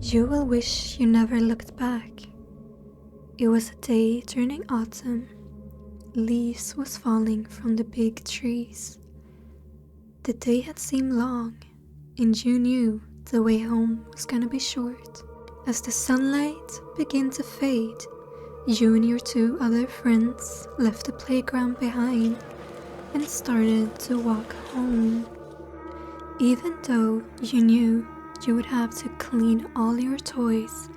You will wish you never looked back. It was a day during autumn. Leaves was falling from the big trees. The day had seemed long, and you knew the way home was gonna be short. As the sunlight began to fade, you and your two other friends left the playground behind and started to walk home. Even though you knew you would have to clean all your toys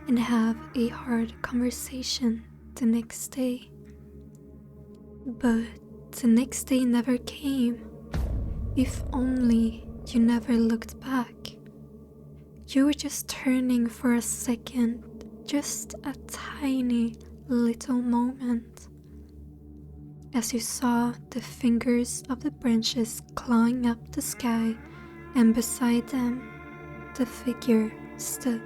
and have a hard conversation the next day. But the next day never came. If only you never looked back. You were just turning for a second, just a tiny little moment. As you saw the fingers of the branches clawing up the sky, and beside them, the figure stood.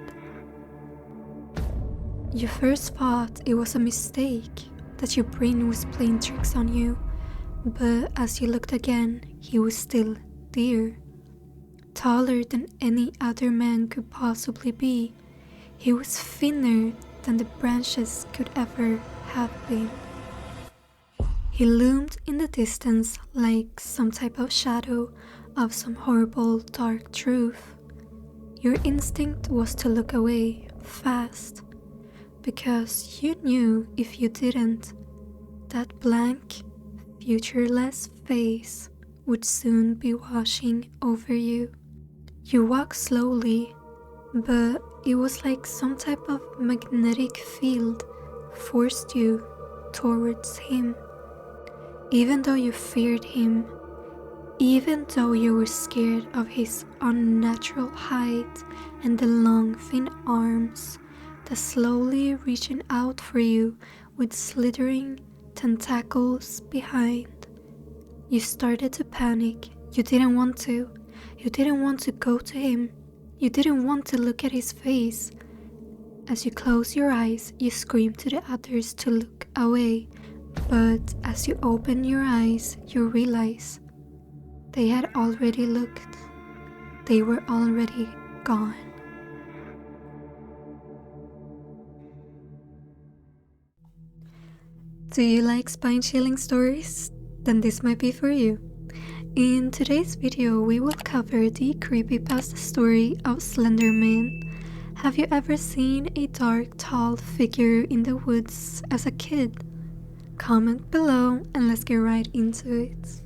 You first thought it was a mistake, that your brain was playing tricks on you, but as you looked again, he was still there. Taller than any other man could possibly be, he was thinner than the branches could ever have been. He loomed in the distance like some type of shadow of some horrible dark truth. Your instinct was to look away fast, because you knew if you didn't, that blank, futureless face would soon be washing over you. You walked slowly, but it was like some type of magnetic field forced you towards him. Even though you feared him, even though you were scared of his unnatural height and the long thin arms that slowly reaching out for you with slithering tentacles behind, you started to panic. You didn't want to. You didn't want to go to him. You didn't want to look at his face. As you closed your eyes, you screamed to the others to look away, but as you opened your eyes, you realized they had already looked. They were already gone. Do you like spine-chilling stories? Then this might be for you. In today's video, we will cover the creepypasta story of Slender Man. Have you ever seen a dark, tall figure in the woods as a kid? Comment below and let's get right into it.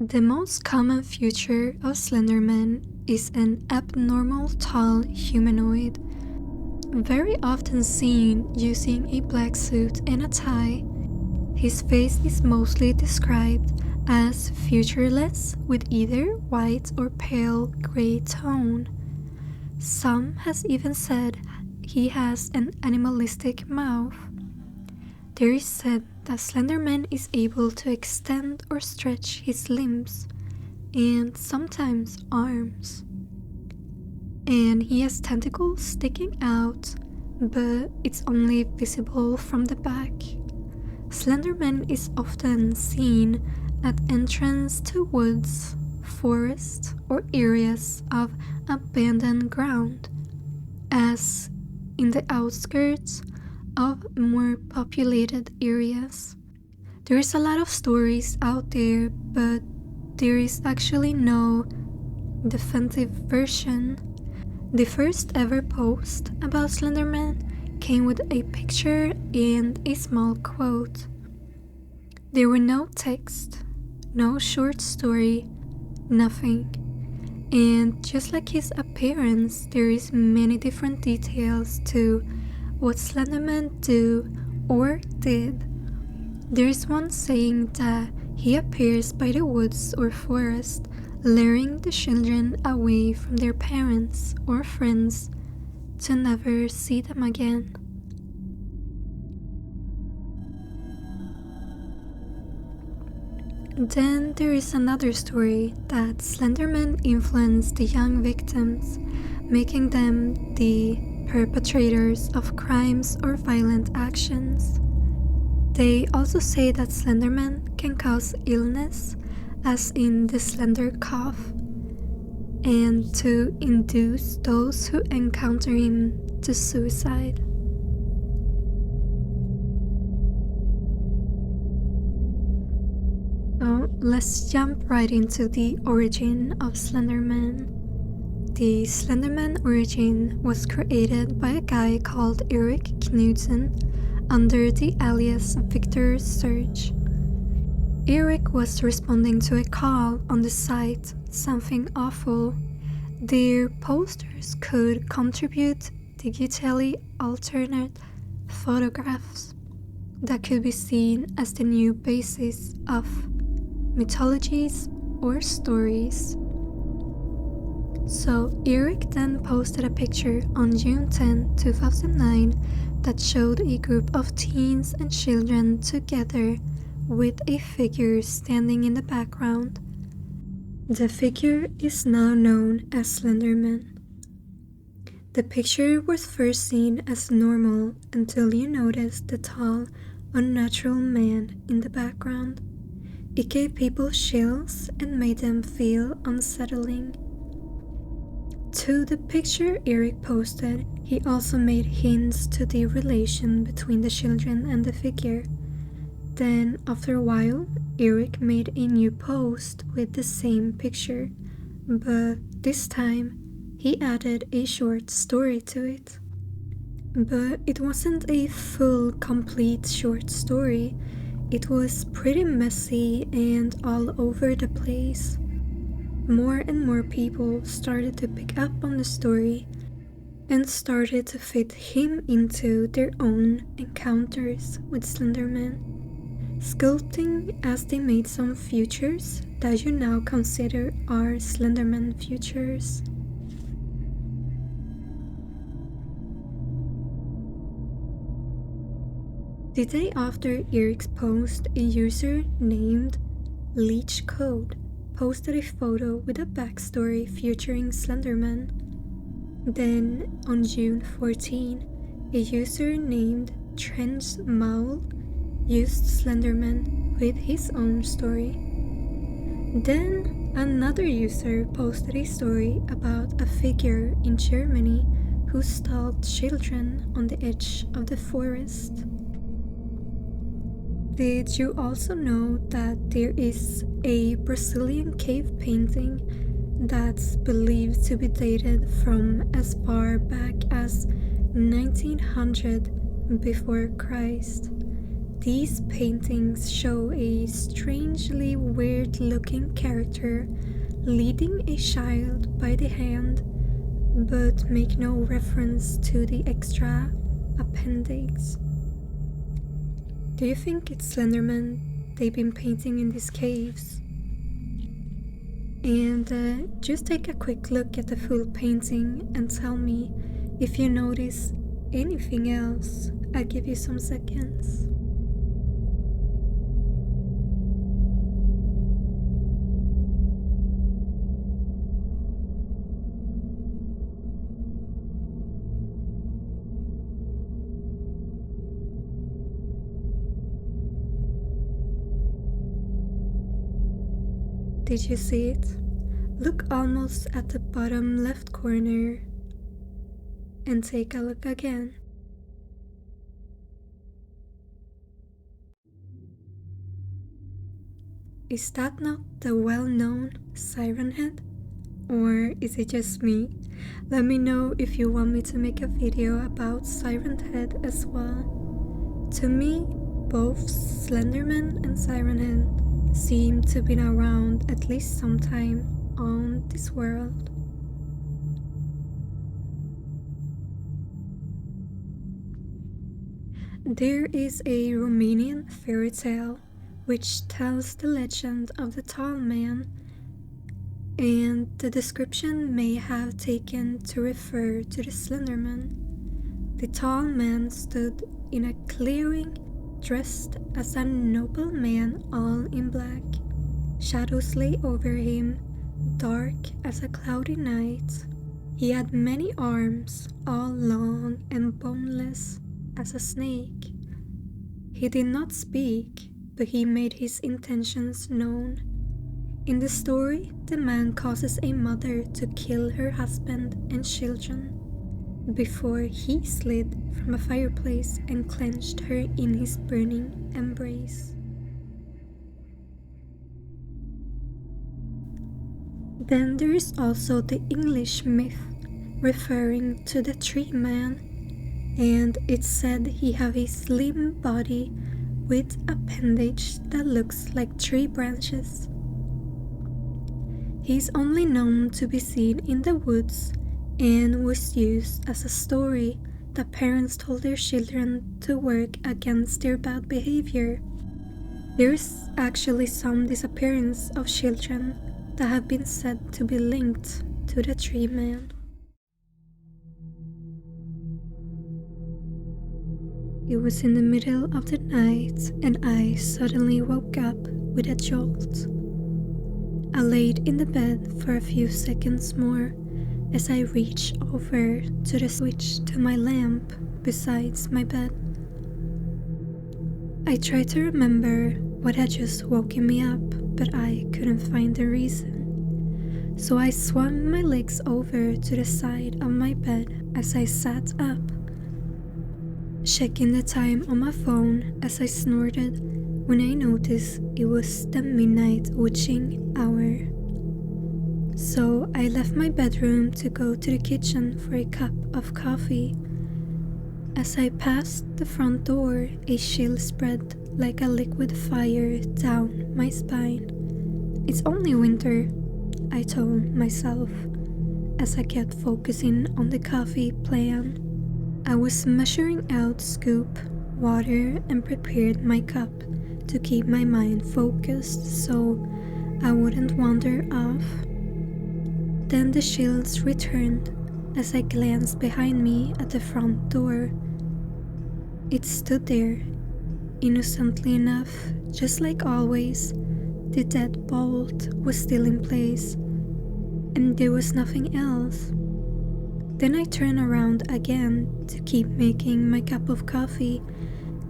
The most common feature of Slender Man is an abnormal tall humanoid, very often seen using a black suit and a tie. His face is mostly described as featureless with either white or pale gray tone. Some has even said he has an animalistic mouth. There is said that Slender Man is able to extend or stretch his limbs, and sometimes arms. And he has tentacles sticking out, but it's only visible from the back. Slender Man is often seen at entrance to woods, forests, or areas of abandoned ground, as in the outskirts of more populated areas. There is a lot of stories out there, but there is actually no definitive version. The first ever post about Slender Man came with a picture and a small quote. There were no text, no short story, nothing. And just like his appearance, there is many different details to what Slender Man do or did. There is one saying that he appears by the woods or forest, luring the children away from their parents or friends to never see them again. Then there is another story that Slenderman influenced the young victims, making them the perpetrators of crimes or violent actions. They also say that Slenderman can cause illness, as in the slender cough, and to induce those who encounter him to suicide. So let's jump right into the origin of Slenderman. The Slenderman origin was created by a guy called Erik Knudsen under the alias Victor Surge. Erik was responding to a call on the site Something Awful. Their posters could contribute digitally alternate photographs that could be seen as the new basis of mythologies or stories. So Erik then posted a picture on June 10, 2009 that showed a group of teens and children together with a figure standing in the background. The figure is now known as Slenderman. The picture was first seen as normal until you noticed the tall, unnatural man in the background. It gave people chills and made them feel unsettling. To the picture Erik posted, he also made hints to the relation between the children and the figure. Then, after a while, Erik made a new post with the same picture, but this time he added a short story to it. But it wasn't a full, complete short story. It was pretty messy and all over the place. More and more people started to pick up on the story and started to fit him into their own encounters with Slenderman, sculpting as they made some futures that you now consider are Slenderman futures. The day after Erik's post, a user named 𝕧𝕚𝕚𝕚𝕚 posted a photo with a backstory featuring Slenderman. Then, on June 14, a user named 𝕧𝕚𝕚𝕚𝕚 used Slenderman with his own story. Then, another user posted a story about a figure in Germany who stalked children on the edge of the forest. Did you also know that there is a Brazilian cave painting that's believed to be dated from as far back as 1900 before Christ? These paintings show a strangely weird-looking character leading a child by the hand, but make no reference to the extra appendix. Do you think it's Slenderman they've been painting in these caves? And just take a quick look at the full painting and tell me if you notice anything else. I'll give you some seconds. Did you see it? Look almost at the bottom left corner and take a look again. Is that not the well-known Siren Head? Or is it just me? Let me know if you want me to make a video about Siren Head as well. To me, both Slenderman and Siren Head seem to be around at least sometime on this world. There is a Romanian fairy tale which tells the legend of the tall man, and the description may have taken to refer to the Slenderman. The tall man stood in a clearing dressed as a noble man all in black. Shadows lay over him, dark as a cloudy night. He had many arms, all long and boneless as a snake. He did not speak, but he made his intentions known. In the story, the man causes a mother to kill her husband and children before he slid from a fireplace and clenched her in his burning embrace. Then there is also the English myth referring to the tree man, and it's said he have a slim body with appendage that looks like tree branches. He is only known to be seen in the woods and was used as a story that parents told their children to work against their bad behavior. There is actually some disappearance of children that have been said to be linked to the tree man. It was in the middle of the night and I suddenly woke up with a jolt. I laid in the bed for a few seconds more as I reached over to the switch to my lamp beside my bed. I tried to remember what had just woken me up, but I couldn't find the reason. So I swung my legs over to the side of my bed as I sat up, checking the time on my phone as I snorted when I noticed it was the midnight witching hour. So I left my bedroom to go to the kitchen for a cup of coffee. As I passed the front door, a chill spread like a liquid fire down my spine. It's only winter, I told myself as I kept focusing on the coffee plan. I was measuring out scoop, water, and prepared my cup to keep my mind focused so I wouldn't wander off. Then the chills returned as I glanced behind me at the front door. It stood there, innocently enough, just like always. The deadbolt was still in place, and there was nothing else. Then I turned around again to keep making my cup of coffee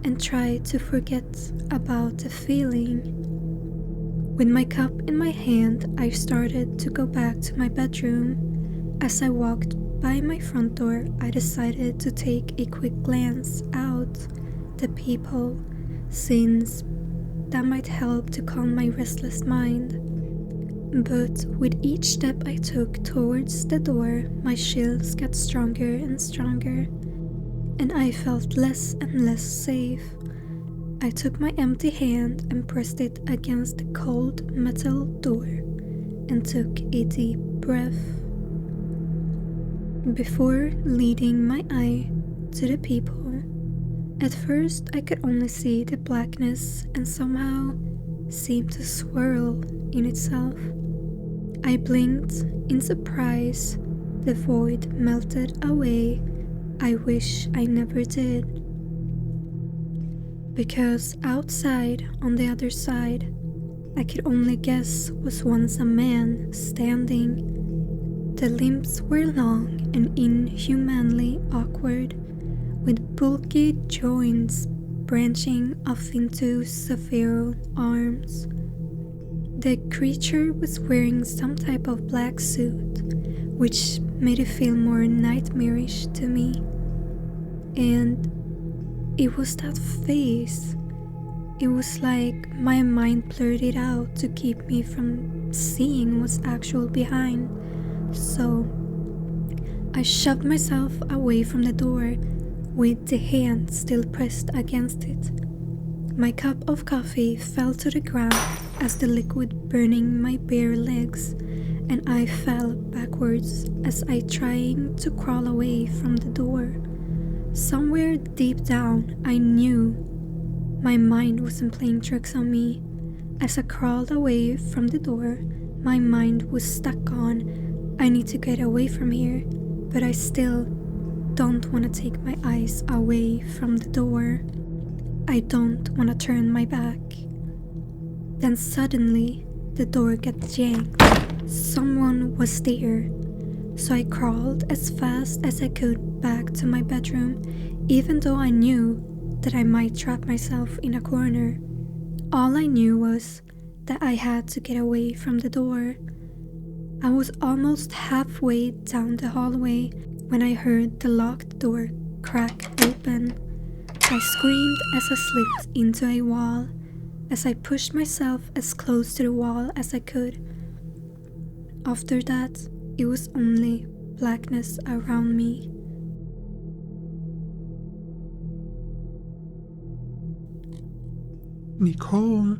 and tried to forget about the feeling. With my cup in my hand, I started to go back to my bedroom. As I walked by my front door, I decided to take a quick glance out the people, since that might help to calm my restless mind. But with each step I took towards the door, my chills got stronger and stronger, and I felt less and less safe. I took my empty hand and pressed it against the cold metal door and took a deep breath before leading my eye to the people. At first I could only see the blackness and somehow seemed to swirl in itself. I blinked in surprise. The void melted away. I wish I never did. Because outside, on the other side, I could only guess was once a man standing. The limbs were long and inhumanly awkward, with bulky joints branching off into severe arms. The creature was wearing some type of black suit, which made it feel more nightmarish to me. And it was that face. It was like my mind blurred it out to keep me from seeing what's actual behind. So I shoved myself away from the door with the hand still pressed against it. My cup of coffee fell to the ground as the liquid burning my bare legs, and I fell backwards as I tried to crawl away from the door. Somewhere deep down, I knew my mind wasn't playing tricks on me. As I crawled away from the door, my mind was stuck on, I need to get away from here, but I still don't want to take my eyes away from the door. I don't want to turn my back. Then suddenly, the door got yanked. Someone was there. So I crawled as fast as I could back to my bedroom, even though I knew that I might trap myself in a corner. All I knew was that I had to get away from the door. I was almost halfway down the hallway when I heard the locked door crack open. I screamed as I slipped into a wall, as I pushed myself as close to the wall as I could. After that, it was only blackness around me. Nicole.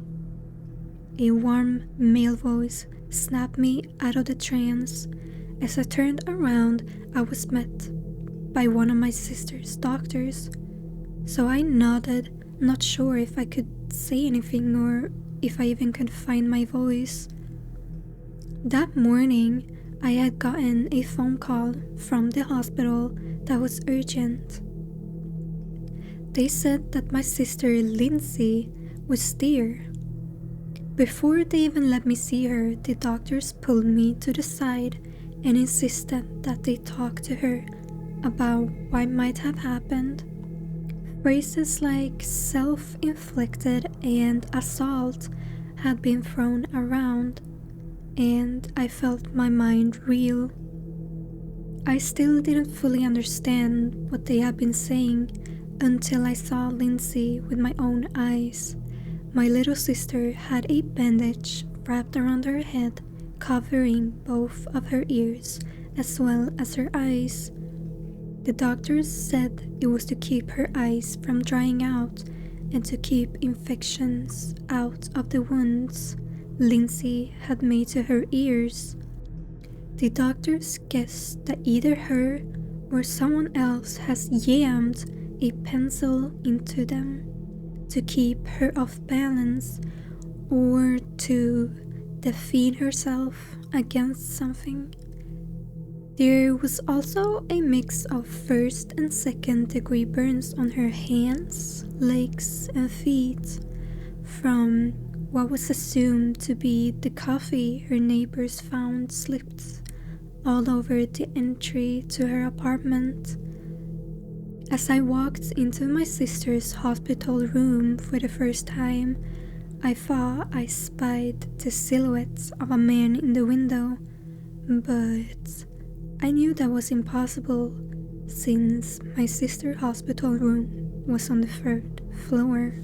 A warm male voice snapped me out of the trance. As I turned around, I was met by one of my sister's doctors. So I nodded, not sure if I could say anything or if I even could find my voice. That morning, I had gotten a phone call from the hospital that was urgent. They said that my sister Lindsay was there. Before they even let me see her, the doctors pulled me to the side and insisted that they talk to her about what might have happened. Phrases like self-inflicted and assault had been thrown around, and I felt my mind reel. I still didn't fully understand what they had been saying until I saw Lindsay with my own eyes. My little sister had a bandage wrapped around her head, covering both of her ears as well as her eyes. The doctors said it was to keep her eyes from drying out and to keep infections out of the wounds Lindsay had made to her ears. The doctors guessed that either her or someone else has jammed a pencil into them to keep her off balance or to defend herself against something. There was also a mix of first and second degree burns on her hands, legs, and feet from what was assumed to be the coffee her neighbors found slipped all over the entry to her apartment. As I walked into my sister's hospital room for the first time, I thought I spied the silhouette of a man in the window, but I knew that was impossible since my sister's hospital room was on the 3rd floor.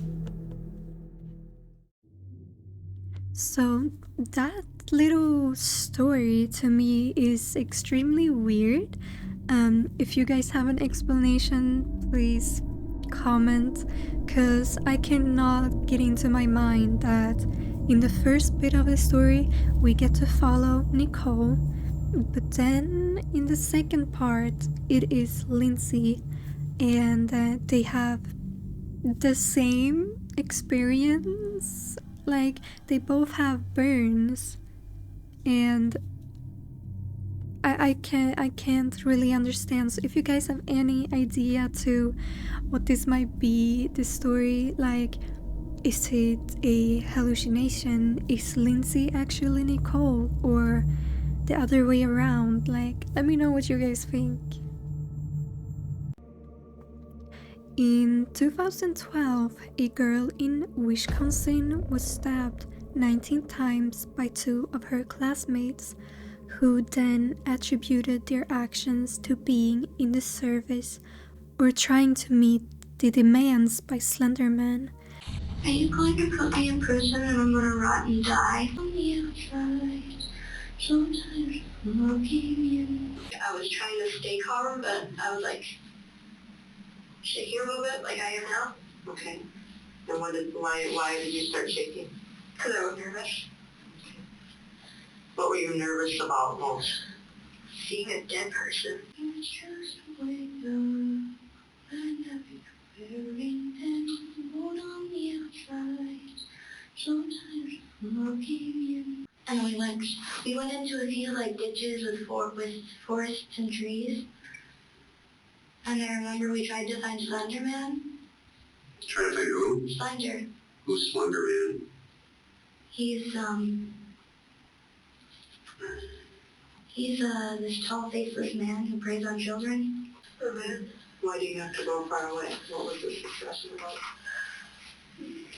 So that little story to me is extremely weird. If you guys have an explanation, please comment, because I cannot get into my mind that in the first bit of the story we get to follow Nicole, but then in the second part it is Lindsay, and they have the same experience. Like, they both have burns, and I can't really understand. So if you guys have any idea to what this might be, the story, like, is it a hallucination? Is Lindsay actually Nicole, or the other way around? Like, let me know what you guys think. In 2012, a girl in Wisconsin was stabbed 19 times by 2 of her classmates, who then attributed their actions to being in the service or trying to meet the demands by Slender Man. Are you going to put me in prison and I'm gonna rot and die? On the outside, sometimes looking in. I was trying to stay calm, but I was like shaking a little bit, like I am now. Okay. And why did you start shaking? Because I was nervous. Okay. What were you nervous about most? Seeing a dead person. It's just a wake up, and I'll be preparing and hold on the outside. Sometimes looking in. And we went into a few like ditches with forests and trees. And I remember we tried to find Slender Man. Trying to find who? Slender. Who's Slender Man? He's He's this tall, faceless man who preys on children. Oh, man. Why do you have to go far away? What was this discussion about?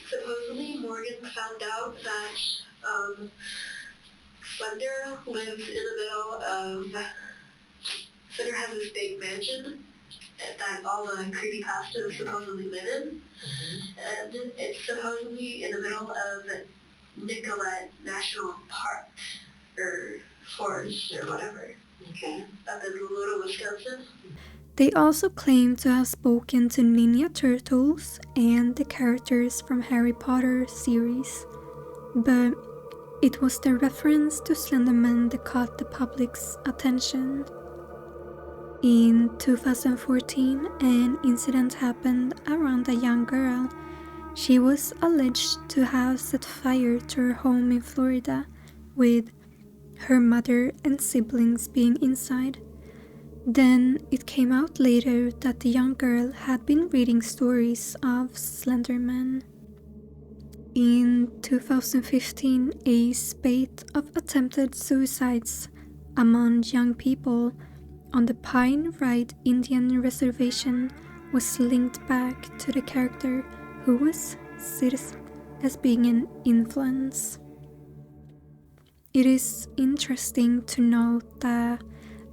Supposedly, Morgan found out that Slender lives in the middle of... Slender has this big mansion that all the creepypastas supposedly live in. And it's supposedly in the middle of Nicollet National Park, or forest, or whatever. Okay. Up in Little, Wisconsin. They also claim to have spoken to Ninja Turtles and the characters from Harry Potter series, but it was the reference to Slender Man that caught the public's attention. In 2014, an incident happened around a young girl. She was alleged to have set fire to her home in Florida, with her mother and siblings being inside. Then it came out later that the young girl had been reading stories of Slender Man. In 2015, a spate of attempted suicides among young people on the Pine Ridge Indian Reservation was linked back to the character, who was cited as being an influence. It is interesting to note that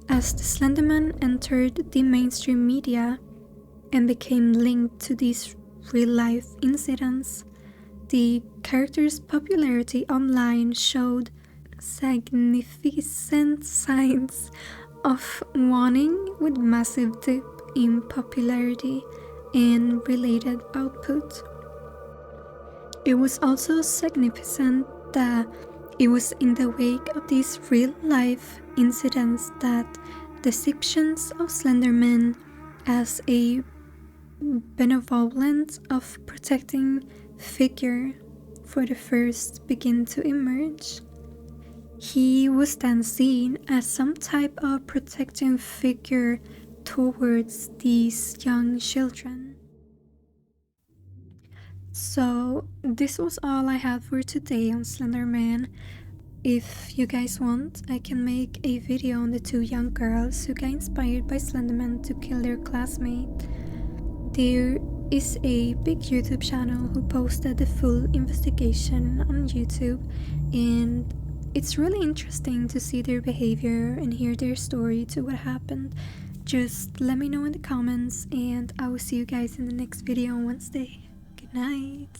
as the Slender Man entered the mainstream media and became linked to these real-life incidents, the character's popularity online showed significant signs of waning, with massive dip in popularity and related output. It was also significant that it was in the wake of these real-life incidents that depictions of Slender Man as a benevolent of protecting figure for the first begin to emerge. He was then seen as some type of protecting figure towards these young children. So this was all I had for today on Slender Man. If you guys want, I can make a video on the two young girls who got inspired by Slender Man to kill their classmate. There is a big YouTube channel who posted the full investigation on YouTube, and it's really interesting to see their behavior and hear their story to what happened. Just let me know in the comments, and I will see you guys in the next video on Wednesday. Good night.